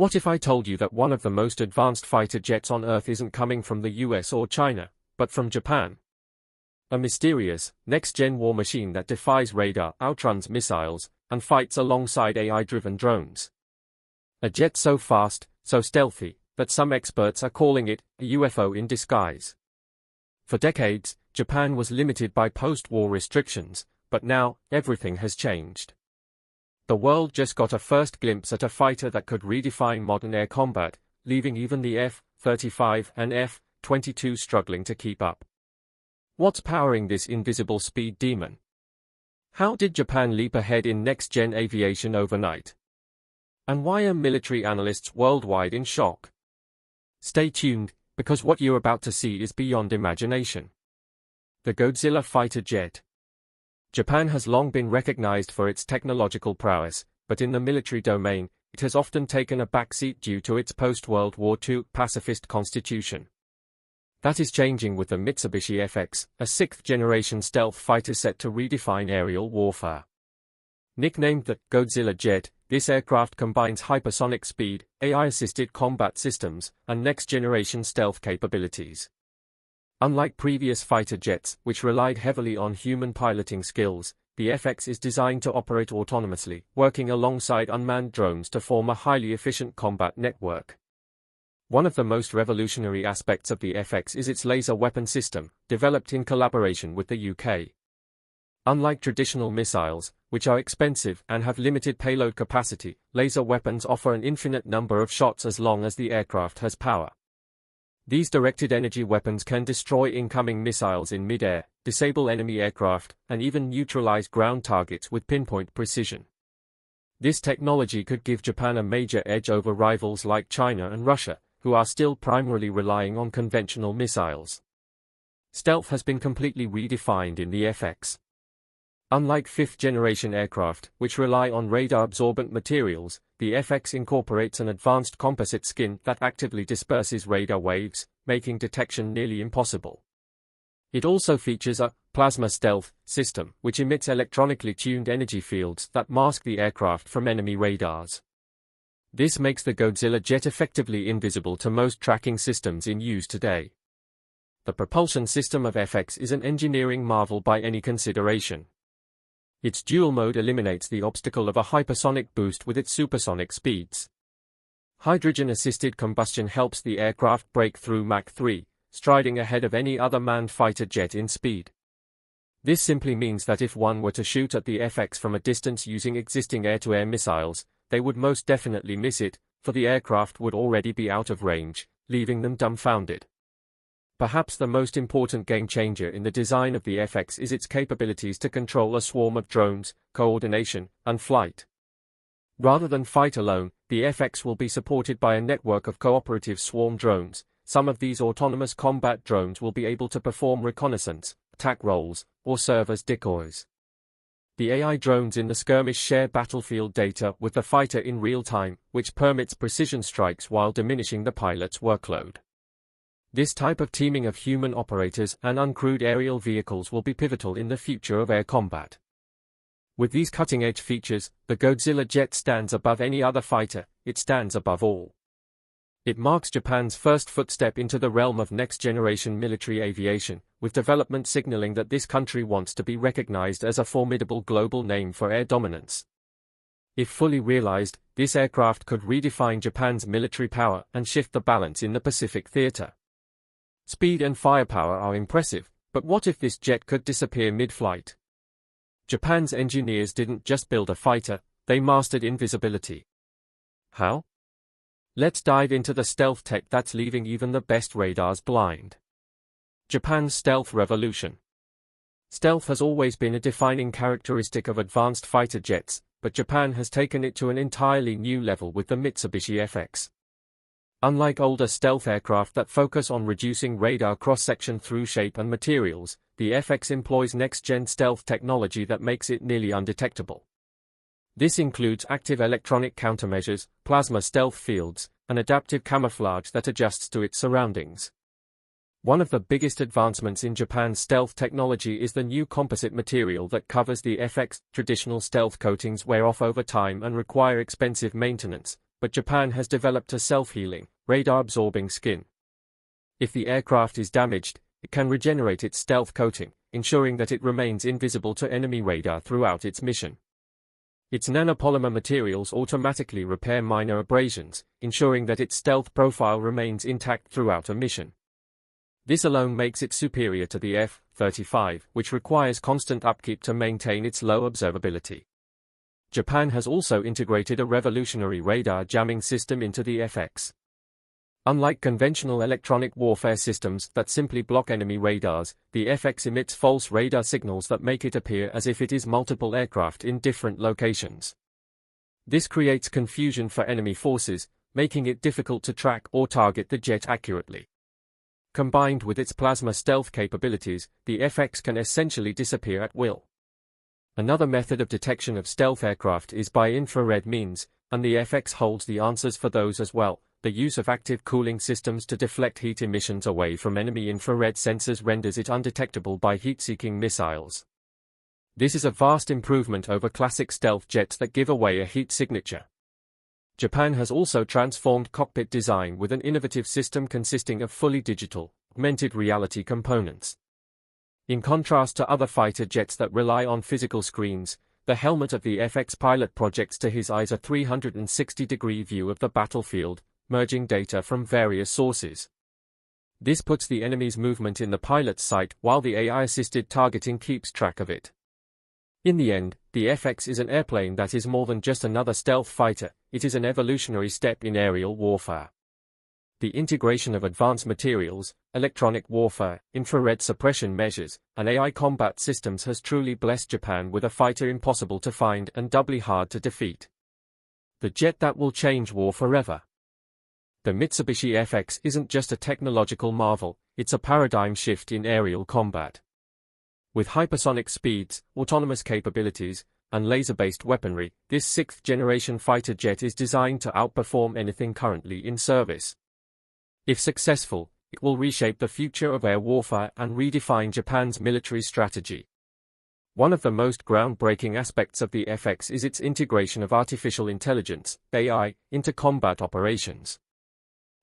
What if I told you that one of the most advanced fighter jets on Earth isn't coming from the US or China, but from Japan? A mysterious, next-gen war machine that defies radar, outruns missiles, and fights alongside AI-driven drones. A jet so fast, so stealthy, that some experts are calling it a UFO in disguise. For decades, Japan was limited by post-war restrictions, but now, everything has changed. The world just got a first glimpse at a fighter that could redefine modern air combat, leaving even the F-35 and F-22 struggling to keep up. What's powering this invisible speed demon? How did Japan leap ahead in next-gen aviation overnight? And why are military analysts worldwide in shock? Stay tuned, because what you're about to see is beyond imagination. The Godzilla fighter jet. Japan has long been recognized for its technological prowess, but in the military domain, it has often taken a backseat due to its post-World War II pacifist constitution. That is changing with the Mitsubishi FX, a sixth-generation stealth fighter set to redefine aerial warfare. Nicknamed the Godzilla jet, this aircraft combines hypersonic speed, AI-assisted combat systems, and next-generation stealth capabilities. Unlike previous fighter jets, which relied heavily on human piloting skills, the FX is designed to operate autonomously, working alongside unmanned drones to form a highly efficient combat network. One of the most revolutionary aspects of the FX is its laser weapon system, developed in collaboration with the UK. Unlike traditional missiles, which are expensive and have limited payload capacity, laser weapons offer an infinite number of shots as long as the aircraft has power. These directed energy weapons can destroy incoming missiles in mid-air, disable enemy aircraft, and even neutralize ground targets with pinpoint precision. This technology could give Japan a major edge over rivals like China and Russia, who are still primarily relying on conventional missiles. Stealth has been completely redefined in the FX. Unlike fifth-generation aircraft, which rely on radar-absorbent materials, the FX incorporates an advanced composite skin that actively disperses radar waves, making detection nearly impossible. It also features a plasma stealth system, which emits electronically tuned energy fields that mask the aircraft from enemy radars. This makes the Godzilla jet effectively invisible to most tracking systems in use today. The propulsion system of FX is an engineering marvel by any consideration. Its dual mode eliminates the obstacle of a hypersonic boost with its supersonic speeds. Hydrogen-assisted combustion helps the aircraft break through Mach 3, striding ahead of any other manned fighter jet in speed. This simply means that if one were to shoot at the FX from a distance using existing air-to-air missiles, they would most definitely miss it, for the aircraft would already be out of range, leaving them dumbfounded. Perhaps the most important game-changer in the design of the FX is its capabilities to control a swarm of drones, coordination, and flight. Rather than fight alone, the FX will be supported by a network of cooperative swarm drones. Some of these autonomous combat drones will be able to perform reconnaissance, attack roles, or serve as decoys. The AI drones in the skirmish share battlefield data with the fighter in real time, which permits precision strikes while diminishing the pilot's workload. This type of teaming of human operators and uncrewed aerial vehicles will be pivotal in the future of air combat. With these cutting-edge features, the Godzilla jet stands above any other fighter. It stands above all. It marks Japan's first footstep into the realm of next-generation military aviation, with development signaling that this country wants to be recognized as a formidable global name for air dominance. If fully realized, this aircraft could redefine Japan's military power and shift the balance in the Pacific theater. Speed and firepower are impressive, but what if this jet could disappear mid-flight? Japan's engineers didn't just build a fighter, they mastered invisibility. How? Let's dive into the stealth tech that's leaving even the best radars blind. Japan's stealth revolution. Stealth has always been a defining characteristic of advanced fighter jets, but Japan has taken it to an entirely new level with the Mitsubishi FX. Unlike older stealth aircraft that focus on reducing radar cross-section through shape and materials, the FX employs next-gen stealth technology that makes it nearly undetectable. This includes active electronic countermeasures, plasma stealth fields, and adaptive camouflage that adjusts to its surroundings. One of the biggest advancements in Japan's stealth technology is the new composite material that covers the FX. Traditional stealth coatings wear off over time and require expensive maintenance, but Japan has developed a self-healing, radar-absorbing skin. If the aircraft is damaged, it can regenerate its stealth coating, ensuring that it remains invisible to enemy radar throughout its mission. Its nanopolymer materials automatically repair minor abrasions, ensuring that its stealth profile remains intact throughout a mission. This alone makes it superior to the F-35, which requires constant upkeep to maintain its low observability. Japan has also integrated a revolutionary radar jamming system into the FX. Unlike conventional electronic warfare systems that simply block enemy radars, the FX emits false radar signals that make it appear as if it is multiple aircraft in different locations. This creates confusion for enemy forces, making it difficult to track or target the jet accurately. Combined with its plasma stealth capabilities, the FX can essentially disappear at will. Another method of detection of stealth aircraft is by infrared means, and the FX holds the answers for those as well. The use of active cooling systems to deflect heat emissions away from enemy infrared sensors renders it undetectable by heat-seeking missiles. This is a vast improvement over classic stealth jets that give away a heat signature. Japan has also transformed cockpit design with an innovative system consisting of fully digital, augmented reality components. In contrast to other fighter jets that rely on physical screens, the helmet of the FX pilot projects to his eyes a 360-degree view of the battlefield, merging data from various sources. This puts the enemy's movement in the pilot's sight while the AI-assisted targeting keeps track of it. In the end, the FX is an airplane that is more than just another stealth fighter, it is an evolutionary step in aerial warfare. The integration of advanced materials, electronic warfare, infrared suppression measures, and AI combat systems has truly blessed Japan with a fighter impossible to find and doubly hard to defeat. The jet that will change war forever. The Mitsubishi FX isn't just a technological marvel, it's a paradigm shift in aerial combat. With hypersonic speeds, autonomous capabilities, and laser-based weaponry, this sixth-generation fighter jet is designed to outperform anything currently in service. If successful, it will reshape the future of air warfare and redefine Japan's military strategy. One of the most groundbreaking aspects of the FX is its integration of artificial intelligence, AI, into combat operations.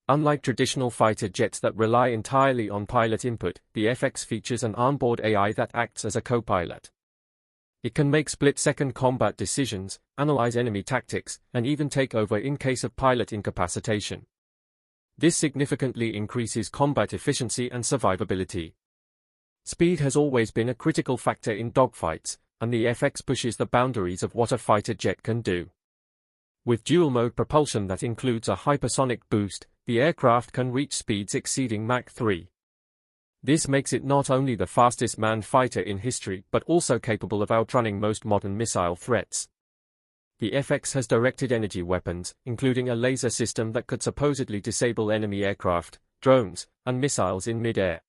Unlike traditional fighter jets that rely entirely on pilot input, the FX features an onboard AI that acts as a co-pilot. It can make split-second combat decisions, analyze enemy tactics, and even take over in case of pilot incapacitation. This significantly increases combat efficiency and survivability. Speed has always been a critical factor in dogfights, and the FX pushes the boundaries of what a fighter jet can do. With dual-mode propulsion that includes a hypersonic boost, the aircraft can reach speeds exceeding Mach 3. This makes it not only the fastest manned fighter in history but also capable of outrunning most modern missile threats. The FX has directed energy weapons, including a laser system that could supposedly disable enemy aircraft, drones, and missiles in mid-air.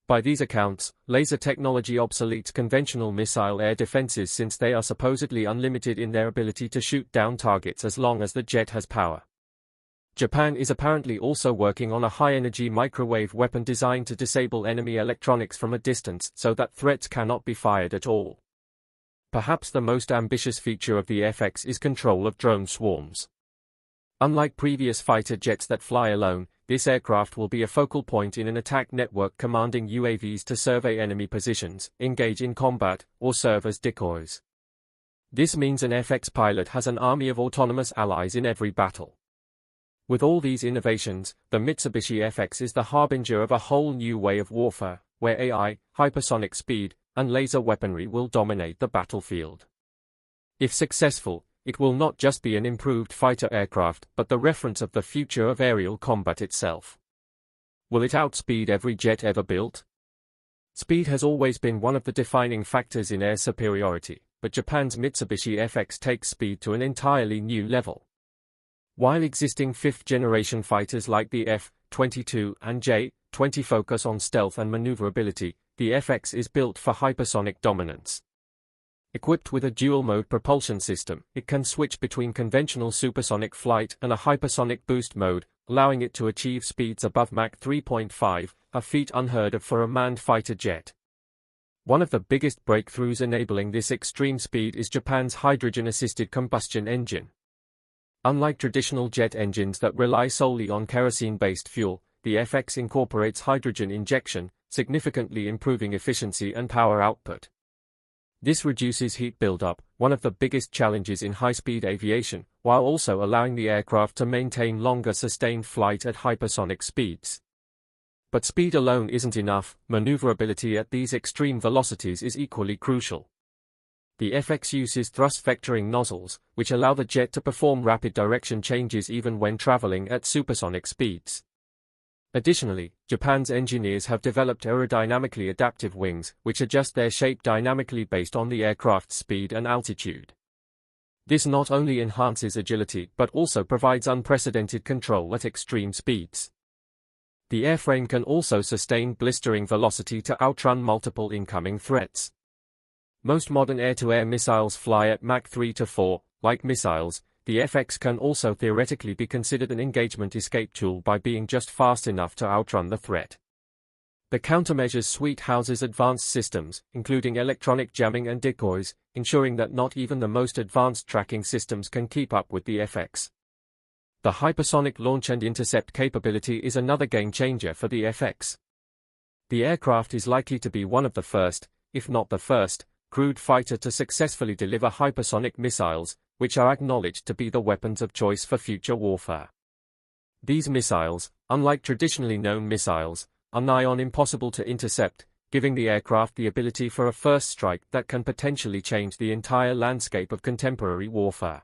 By these accounts, laser technology obsoletes conventional missile air defenses since they are supposedly unlimited in their ability to shoot down targets as long as the jet has power. Japan is apparently also working on a high-energy microwave weapon designed to disable enemy electronics from a distance so that threats cannot be fired at all. Perhaps the most ambitious feature of the FX is control of drone swarms. Unlike previous fighter jets that fly alone, this aircraft will be a focal point in an attack network commanding UAVs to survey enemy positions, engage in combat, or serve as decoys. This means an FX pilot has an army of autonomous allies in every battle. With all these innovations, the Mitsubishi FX is the harbinger of a whole new way of warfare, where AI, hypersonic speed, and laser weaponry will dominate the battlefield. If successful, it will not just be an improved fighter aircraft but the reference of the future of aerial combat itself. Will it outspeed every jet ever built? Speed has always been one of the defining factors in air superiority, but Japan's Mitsubishi FX takes speed to an entirely new level. While existing fifth-generation fighters like the F-22 and J-20 focus on stealth and maneuverability, the FX is built for hypersonic dominance. Equipped with a dual-mode propulsion system, it can switch between conventional supersonic flight and a hypersonic boost mode, allowing it to achieve speeds above Mach 3.5, a feat unheard of for a manned fighter jet. One of the biggest breakthroughs enabling this extreme speed is Japan's hydrogen-assisted combustion engine. Unlike traditional jet engines that rely solely on kerosene-based fuel, the FX incorporates hydrogen injection, significantly improving efficiency and power output. This reduces heat buildup, one of the biggest challenges in high-speed aviation, while also allowing the aircraft to maintain longer sustained flight at hypersonic speeds. But speed alone isn't enough, maneuverability at these extreme velocities is equally crucial. The FX uses thrust vectoring nozzles, which allow the jet to perform rapid direction changes even when traveling at supersonic speeds. Additionally, Japan's engineers have developed aerodynamically adaptive wings, which adjust their shape dynamically based on the aircraft's speed and altitude. This not only enhances agility but also provides unprecedented control at extreme speeds. The airframe can also sustain blistering velocity to outrun multiple incoming threats. Most modern air-to-air missiles fly at Mach 3 to 4. Like missiles, the FX can also theoretically be considered an engagement escape tool by being just fast enough to outrun the threat. The countermeasures suite houses advanced systems, including electronic jamming and decoys, ensuring that not even the most advanced tracking systems can keep up with the FX. The hypersonic launch and intercept capability is another game-changer for the FX. The aircraft is likely to be one of the first, if not the first, crewed fighter to successfully deliver hypersonic missiles, which are acknowledged to be the weapons of choice for future warfare. These missiles, unlike traditionally known missiles, are nigh on impossible to intercept, giving the aircraft the ability for a first strike that can potentially change the entire landscape of contemporary warfare.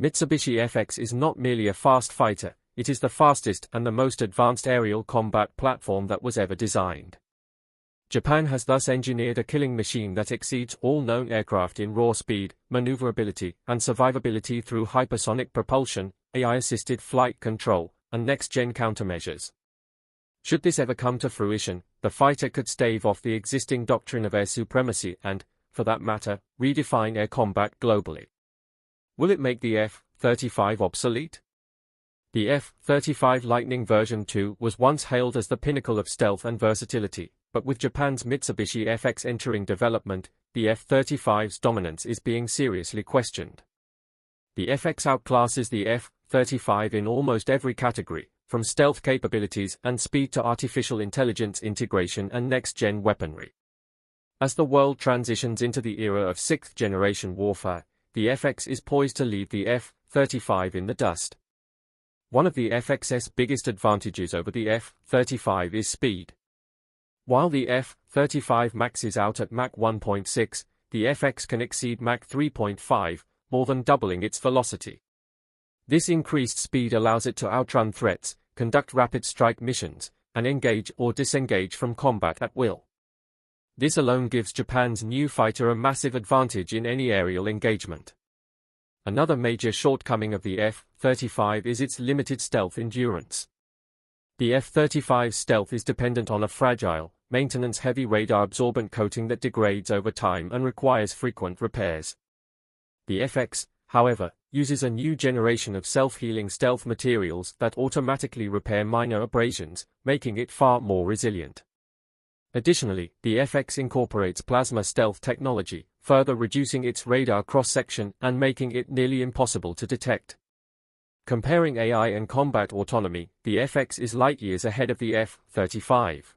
Mitsubishi FX is not merely a fast fighter, it is the fastest and the most advanced aerial combat platform that was ever designed. Japan has thus engineered a killing machine that exceeds all known aircraft in raw speed, maneuverability, and survivability through hypersonic propulsion, AI-assisted flight control, and next-gen countermeasures. Should this ever come to fruition, the fighter could stave off the existing doctrine of air supremacy and, for that matter, redefine air combat globally. Will it make the F-35 obsolete? The F-35 Lightning version 2 was once hailed as the pinnacle of stealth and versatility, but with Japan's Mitsubishi FX entering development, the F-35's dominance is being seriously questioned. The FX outclasses the F-35 in almost every category, from stealth capabilities and speed to artificial intelligence integration and next-gen weaponry. As the world transitions into the era of sixth-generation warfare, the FX is poised to leave the F-35 in the dust. One of the FX's biggest advantages over the F-35 is speed. While the F-35 maxes out at Mach 1.6, the FX can exceed Mach 3.5, more than doubling its velocity. This increased speed allows it to outrun threats, conduct rapid strike missions, and engage or disengage from combat at will. This alone gives Japan's new fighter a massive advantage in any aerial engagement. Another major shortcoming of the F-35 is its limited stealth endurance. The F-35's stealth is dependent on a fragile, maintenance-heavy radar-absorbent coating that degrades over time and requires frequent repairs. The FX, however, uses a new generation of self-healing stealth materials that automatically repair minor abrasions, making it far more resilient. Additionally, the FX incorporates plasma stealth technology, further reducing its radar cross-section and making it nearly impossible to detect. Comparing AI and combat autonomy, the FX is light years ahead of the F-35.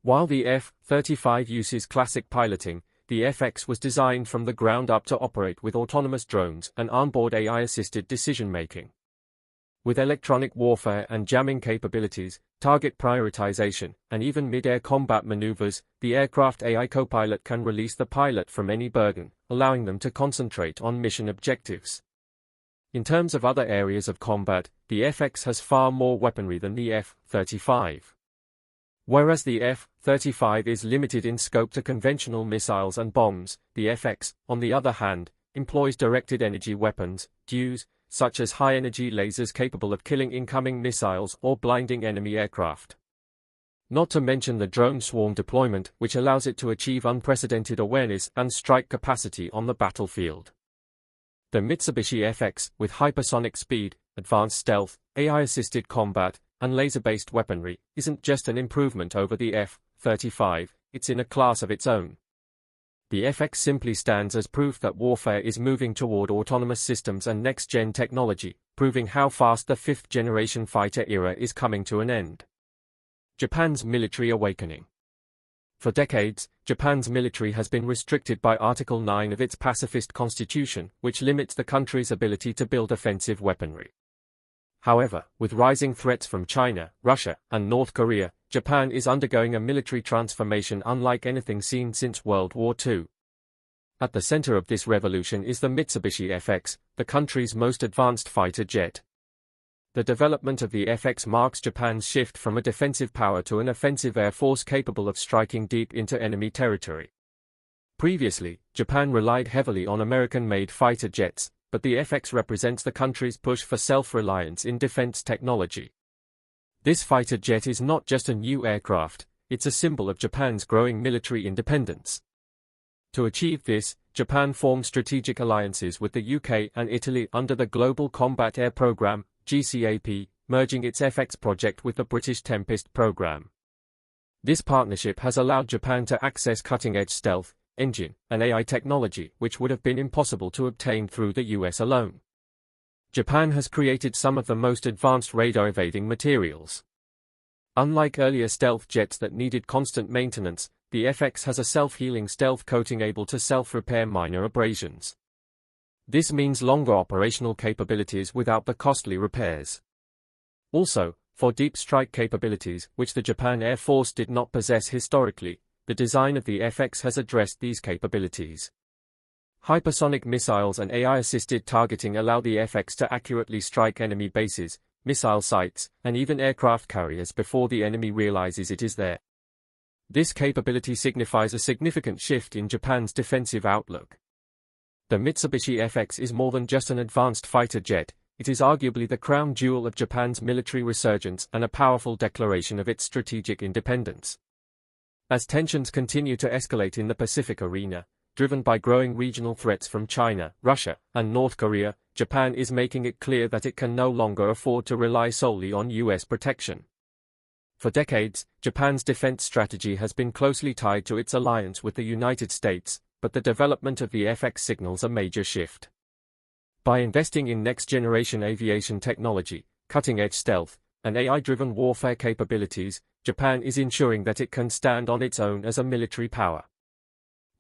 While the F-35 uses classic piloting, the FX was designed from the ground up to operate with autonomous drones and onboard AI-assisted decision-making. With electronic warfare and jamming capabilities, target prioritization, and even mid-air combat maneuvers, the aircraft AI co-pilot can release the pilot from any burden, allowing them to concentrate on mission objectives. In terms of other areas of combat, the FX has far more weaponry than the F-35. Whereas the F-35 is limited in scope to conventional missiles and bombs, the FX, on the other hand, employs directed energy weapons, DEWs, such as high-energy lasers capable of killing incoming missiles or blinding enemy aircraft. Not to mention the drone swarm deployment, which allows it to achieve unprecedented awareness and strike capacity on the battlefield. The Mitsubishi FX, with hypersonic speed, advanced stealth, AI-assisted combat, and laser-based weaponry, isn't just an improvement over the F-35, it's in a class of its own. The FX simply stands as proof that warfare is moving toward autonomous systems and next-gen technology, proving how fast the fifth-generation fighter era is coming to an end. Japan's military awakening. For decades, Japan's military has been restricted by Article 9 of its pacifist constitution, which limits the country's ability to build offensive weaponry. However, with rising threats from China, Russia, and North Korea, Japan is undergoing a military transformation unlike anything seen since World War II. At the center of this revolution is the Mitsubishi FX, the country's most advanced fighter jet. The development of the FX marks Japan's shift from a defensive power to an offensive air force capable of striking deep into enemy territory. Previously, Japan relied heavily on American-made fighter jets, but the FX represents the country's push for self-reliance in defense technology. This fighter jet is not just a new aircraft, it's a symbol of Japan's growing military independence. To achieve this, Japan formed strategic alliances with the UK and Italy under the Global Combat Air Programme, GCAP, merging its FX project with the British Tempest programme. This partnership has allowed Japan to access cutting-edge stealth, engine, and AI technology which would have been impossible to obtain through the US alone. Japan has created some of the most advanced radar-evading materials. Unlike earlier stealth jets that needed constant maintenance, the FX has a self-healing stealth coating able to self-repair minor abrasions. This means longer operational capabilities without the costly repairs. Also, for deep strike capabilities, which the Japan Air Force did not possess historically, the design of the FX has addressed these capabilities. Hypersonic missiles and AI-assisted targeting allow the FX to accurately strike enemy bases, missile sites, and even aircraft carriers before the enemy realizes it is there. This capability signifies a significant shift in Japan's defensive outlook. The Mitsubishi FX is more than just an advanced fighter jet, it is arguably the crown jewel of Japan's military resurgence and a powerful declaration of its strategic independence. As tensions continue to escalate in the Pacific arena, driven by growing regional threats from China, Russia, and North Korea, Japan is making it clear that it can no longer afford to rely solely on US protection. For decades, Japan's defense strategy has been closely tied to its alliance with the United States, but the development of the FX signals a major shift. By investing in next-generation aviation technology, cutting-edge stealth, and AI-driven warfare capabilities, Japan is ensuring that it can stand on its own as a military power.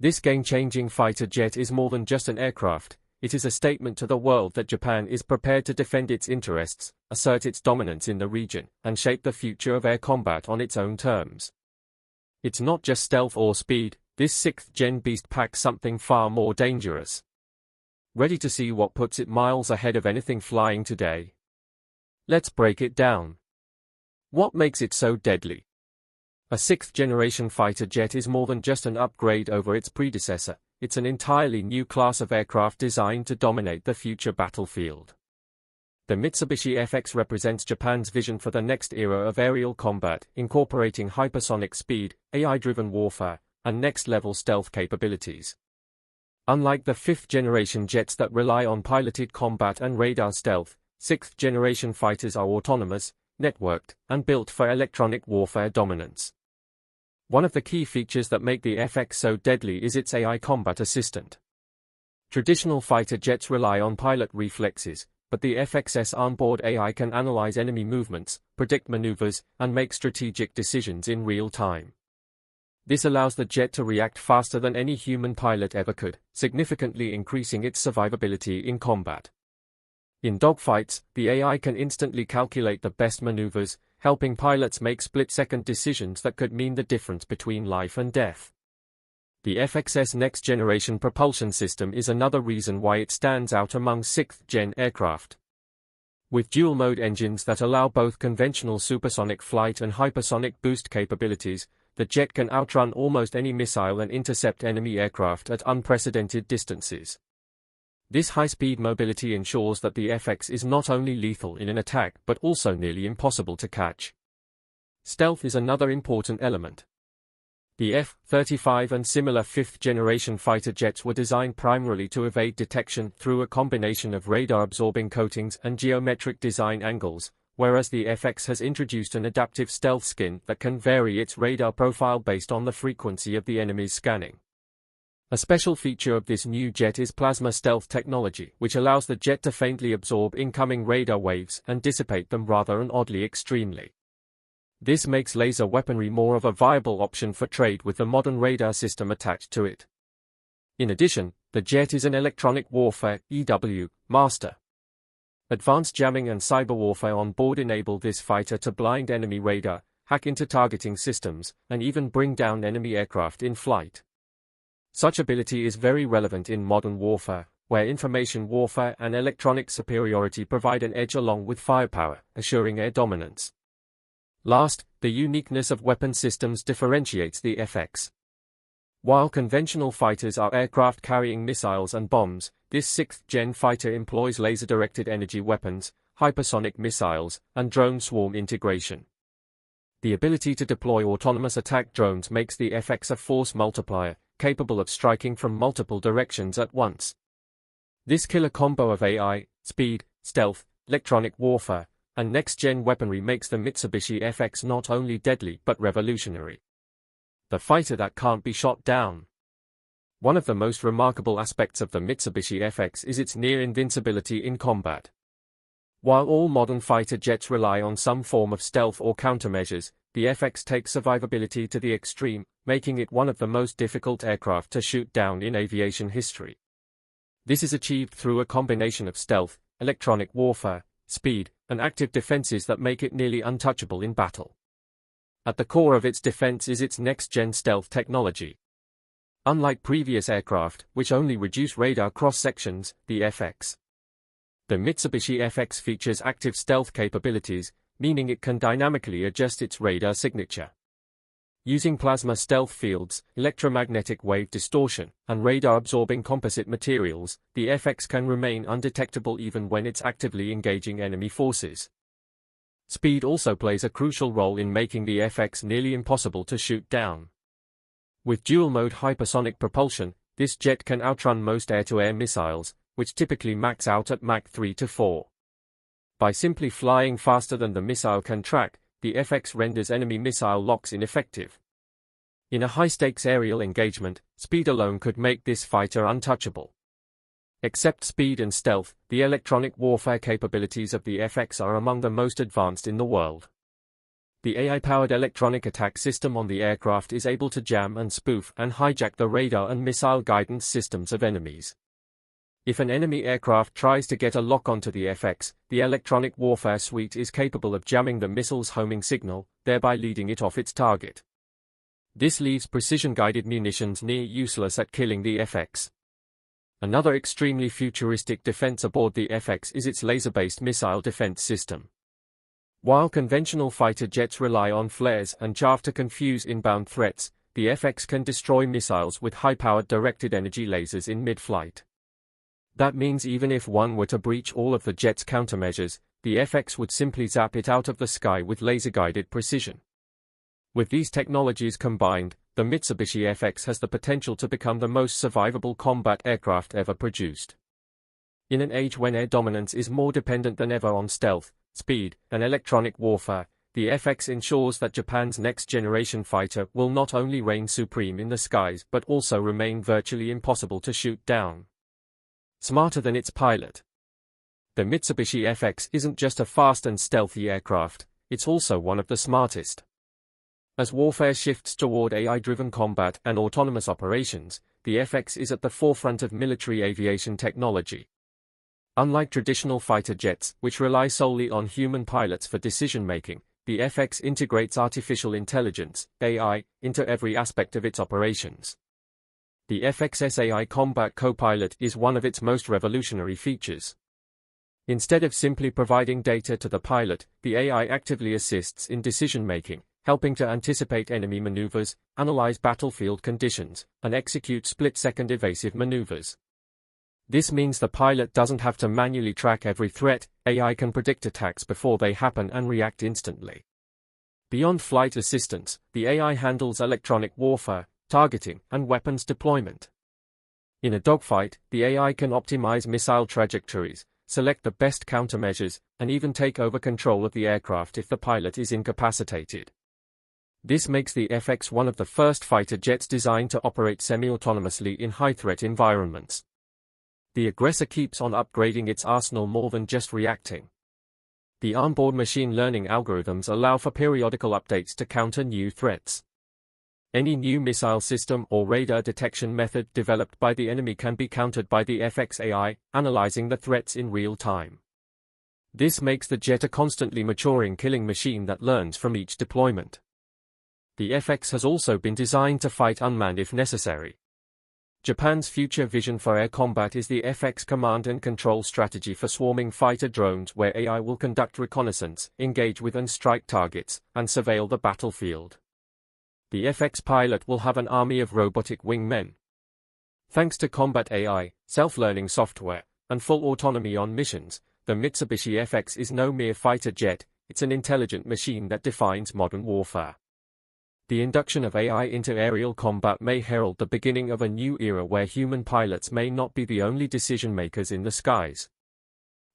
This game-changing fighter jet is more than just an aircraft, it is a statement to the world that Japan is prepared to defend its interests, assert its dominance in the region, and shape the future of air combat on its own terms. It's not just stealth or speed, this sixth-gen beast packs something far more dangerous. Ready to see what puts it miles ahead of anything flying today? Let's break it down. What makes it so deadly? A sixth-generation fighter jet is more than just an upgrade over its predecessor, it's an entirely new class of aircraft designed to dominate the future battlefield. The Mitsubishi FX represents Japan's vision for the next era of aerial combat, incorporating hypersonic speed, AI-driven warfare, and next-level stealth capabilities. Unlike the fifth-generation jets that rely on piloted combat and radar stealth, sixth-generation fighters are autonomous, networked, and built for electronic warfare dominance. One of the key features that make the FX so deadly is its AI combat assistant. Traditional fighter jets rely on pilot reflexes, but the FX's onboard AI can analyze enemy movements, predict maneuvers, and make strategic decisions in real time. This allows the jet to react faster than any human pilot ever could, significantly increasing its survivability in combat. In dogfights, the AI can instantly calculate the best maneuvers, helping pilots make split-second decisions that could mean the difference between life and death. The FX's next-generation propulsion system is another reason why it stands out among sixth-gen aircraft. With dual-mode engines that allow both conventional supersonic flight and hypersonic boost capabilities, the jet can outrun almost any missile and intercept enemy aircraft at unprecedented distances. This high-speed mobility ensures that the FX is not only lethal in an attack but also nearly impossible to catch. Stealth is another important element. The F-35 and similar fifth-generation fighter jets were designed primarily to evade detection through a combination of radar-absorbing coatings and geometric design angles, whereas the FX has introduced an adaptive stealth skin that can vary its radar profile based on the frequency of the enemy's scanning. A special feature of this new jet is plasma stealth technology, which allows the jet to faintly absorb incoming radar waves and dissipate them rather than oddly extremely. This makes laser weaponry more of a viable option for trade with the modern radar system attached to it. In addition, the jet is an electronic warfare (EW) master. Advanced jamming and cyber warfare on board enable this fighter to blind enemy radar, hack into targeting systems, and even bring down enemy aircraft in flight. Such ability is very relevant in modern warfare, where information warfare and electronic superiority provide an edge along with firepower, assuring air dominance. Last, the uniqueness of weapon systems differentiates the FX. While conventional fighters are aircraft carrying missiles and bombs, this 6th-gen fighter employs laser-directed energy weapons, hypersonic missiles, and drone swarm integration. The ability to deploy autonomous attack drones makes the FX a force multiplier, capable of striking from multiple directions at once. This killer combo of AI, speed, stealth, electronic warfare, and next-gen weaponry makes the Mitsubishi FX not only deadly but revolutionary. The fighter that can't be shot down. One of the most remarkable aspects of the Mitsubishi FX is its near invincibility in combat. While all modern fighter jets rely on some form of stealth or countermeasures, the FX takes survivability to the extreme, making it one of the most difficult aircraft to shoot down in aviation history. This is achieved through a combination of stealth, electronic warfare, speed, and active defenses that make it nearly untouchable in battle. At the core of its defense is its next-gen stealth technology. Unlike previous aircraft, which only reduce radar cross-sections, the Mitsubishi FX features active stealth capabilities, meaning it can dynamically adjust its radar signature. Using plasma stealth fields, electromagnetic wave distortion, and radar-absorbing composite materials, the FX can remain undetectable even when it's actively engaging enemy forces. Speed also plays a crucial role in making the FX nearly impossible to shoot down. With dual-mode hypersonic propulsion, this jet can outrun most air-to-air missiles, which typically max out at Mach 3 to 4. By simply flying faster than the missile can track, the FX renders enemy missile locks ineffective. In a high-stakes aerial engagement, speed alone could make this fighter untouchable. Except speed and stealth, the electronic warfare capabilities of the FX are among the most advanced in the world. The AI-powered electronic attack system on the aircraft is able to jam and spoof and hijack the radar and missile guidance systems of enemies. If an enemy aircraft tries to get a lock onto the FX, the electronic warfare suite is capable of jamming the missile's homing signal, thereby leading it off its target. This leaves precision-guided munitions near useless at killing the FX. Another extremely futuristic defense aboard the FX is its laser-based missile defense system. While conventional fighter jets rely on flares and chaff to confuse inbound threats, the FX can destroy missiles with high-powered directed energy lasers in mid-flight. That means even if one were to breach all of the jet's countermeasures, the FX would simply zap it out of the sky with laser-guided precision. With these technologies combined, the Mitsubishi FX has the potential to become the most survivable combat aircraft ever produced. In an age when air dominance is more dependent than ever on stealth, speed, and electronic warfare, the FX ensures that Japan's next-generation fighter will not only reign supreme in the skies but also remain virtually impossible to shoot down. Smarter than its pilot. The Mitsubishi FX isn't just a fast and stealthy aircraft, it's also one of the smartest. As warfare shifts toward AI-driven combat and autonomous operations, the FX is at the forefront of military aviation technology. Unlike traditional fighter jets, which rely solely on human pilots for decision-making, the FX integrates artificial intelligence, AI, into every aspect of its operations. The FX's AI Combat Co-Pilot is one of its most revolutionary features. Instead of simply providing data to the pilot, the AI actively assists in decision-making, helping to anticipate enemy maneuvers, analyze battlefield conditions, and execute split-second evasive maneuvers. This means the pilot doesn't have to manually track every threat. AI can predict attacks before they happen and react instantly. Beyond flight assistance, the AI handles electronic warfare, targeting, and weapons deployment. In a dogfight, the AI can optimize missile trajectories, select the best countermeasures, and even take over control of the aircraft if the pilot is incapacitated. This makes the FX one of the first fighter jets designed to operate semi-autonomously in high-threat environments. The aggressor keeps on upgrading its arsenal more than just reacting. The onboard machine learning algorithms allow for periodical updates to counter new threats. Any new missile system or radar detection method developed by the enemy can be countered by the FX AI, analyzing the threats in real time. This makes the jet a constantly maturing killing machine that learns from each deployment. The FX has also been designed to fight unmanned if necessary. Japan's future vision for air combat is the FX command and control strategy for swarming fighter drones, where AI will conduct reconnaissance, engage with and strike targets, and surveil the battlefield. The FX pilot will have an army of robotic wingmen. Thanks to combat AI, self-learning software, and full autonomy on missions, the Mitsubishi FX is no mere fighter jet, it's an intelligent machine that defines modern warfare. The induction of AI into aerial combat may herald the beginning of a new era where human pilots may not be the only decision-makers in the skies.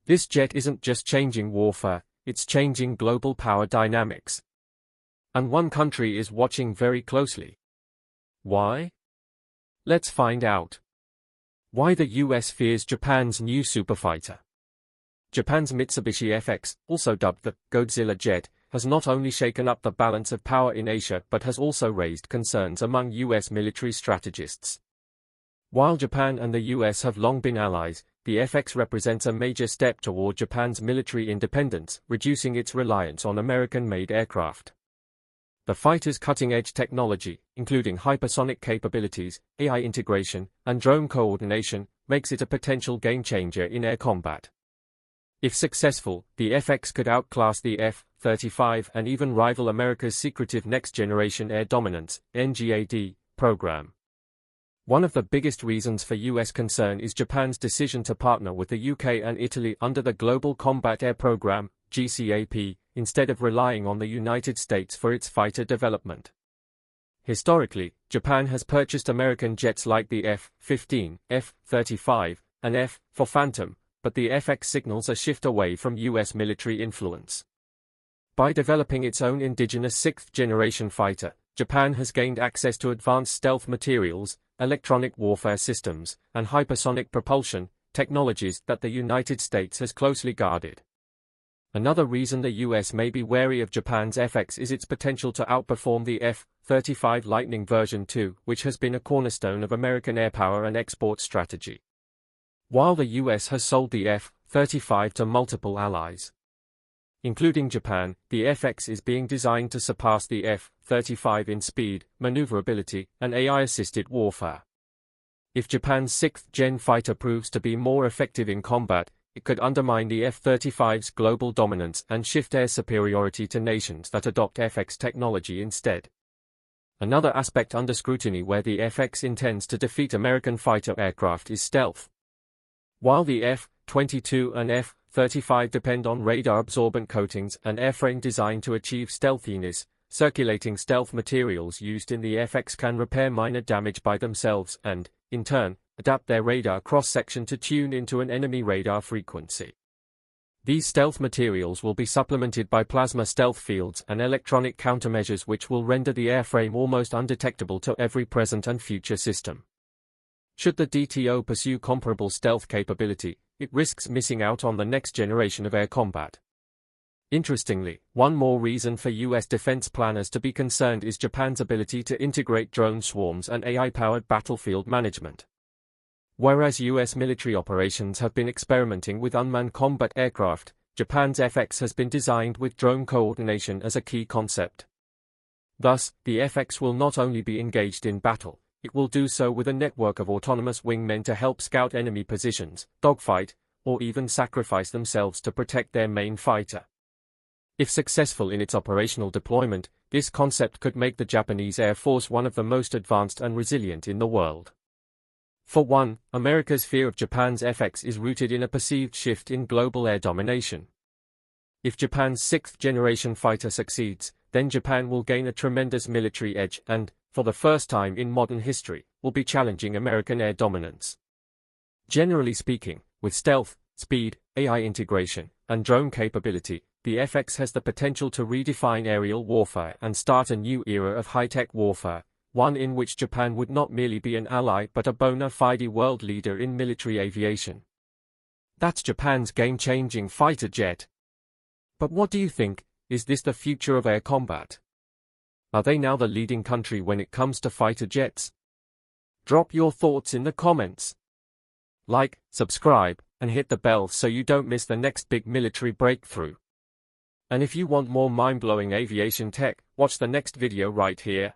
This jet isn't just changing warfare, it's changing global power dynamics. And one country is watching very closely. Why? Let's find out. Why the US fears Japan's new superfighter. Japan's Mitsubishi FX, also dubbed the Godzilla jet, has not only shaken up the balance of power in Asia but has also raised concerns among US military strategists. While Japan and the US have long been allies, the FX represents a major step toward Japan's military independence, reducing its reliance on American-made aircraft. The fighter's cutting-edge technology, including hypersonic capabilities, AI integration, and drone coordination, makes it a potential game-changer in air combat. If successful, the FX could outclass the F-35 and even rival America's secretive Next Generation Air Dominance (NGAD) program. One of the biggest reasons for US concern is Japan's decision to partner with the UK and Italy under the Global Combat Air Program (GCAP), instead of relying on the United States for its fighter development. Historically, Japan has purchased American jets like the F-15, F-35, and F for Phantom, but the FX signals a shift away from US military influence. By developing its own indigenous sixth-generation fighter, Japan has gained access to advanced stealth materials, electronic warfare systems, and hypersonic propulsion, technologies that the United States has closely guarded. Another reason the US may be wary of Japan's FX is its potential to outperform the F-35 Lightning version 2, which has been a cornerstone of American airpower and export strategy. While the US has sold the F-35 to multiple allies, including Japan, the FX is being designed to surpass the F-35 in speed, maneuverability, and AI-assisted warfare. If Japan's sixth-gen fighter proves to be more effective in combat, it could undermine the F-35's global dominance and shift air superiority to nations that adopt FX technology instead. Another aspect under scrutiny where the FX intends to defeat American fighter aircraft is stealth. While the F-22 and F-35 depend on radar-absorbent coatings and airframe designed to achieve stealthiness, circulating stealth materials used in the FX can repair minor damage by themselves and, in turn, adapt their radar cross-section to tune into an enemy radar frequency. These stealth materials will be supplemented by plasma stealth fields and electronic countermeasures which will render the airframe almost undetectable to every present and future system. Should the DTO pursue comparable stealth capability, it risks missing out on the next generation of air combat. Interestingly, one more reason for US defense planners to be concerned is Japan's ability to integrate drone swarms and AI-powered battlefield management. Whereas US military operations have been experimenting with unmanned combat aircraft, Japan's FX has been designed with drone coordination as a key concept. Thus, the FX will not only be engaged in battle, it will do so with a network of autonomous wingmen to help scout enemy positions, dogfight, or even sacrifice themselves to protect their main fighter. If successful in its operational deployment, this concept could make the Japanese Air Force one of the most advanced and resilient in the world. For one, America's fear of Japan's FX is rooted in a perceived shift in global air domination. If Japan's sixth-generation fighter succeeds, then Japan will gain a tremendous military edge and, for the first time in modern history, will be challenging American air dominance. Generally speaking, with stealth, speed, AI integration, and drone capability, the FX has the potential to redefine aerial warfare and start a new era of high-tech warfare, one in which Japan would not merely be an ally but a bona fide world leader in military aviation. That's Japan's game-changing fighter jet. But what do you think? Is this the future of air combat? Are they now the leading country when it comes to fighter jets? Drop your thoughts in the comments. Like, subscribe, and hit the bell so you don't miss the next big military breakthrough. And if you want more mind-blowing aviation tech, watch the next video right here.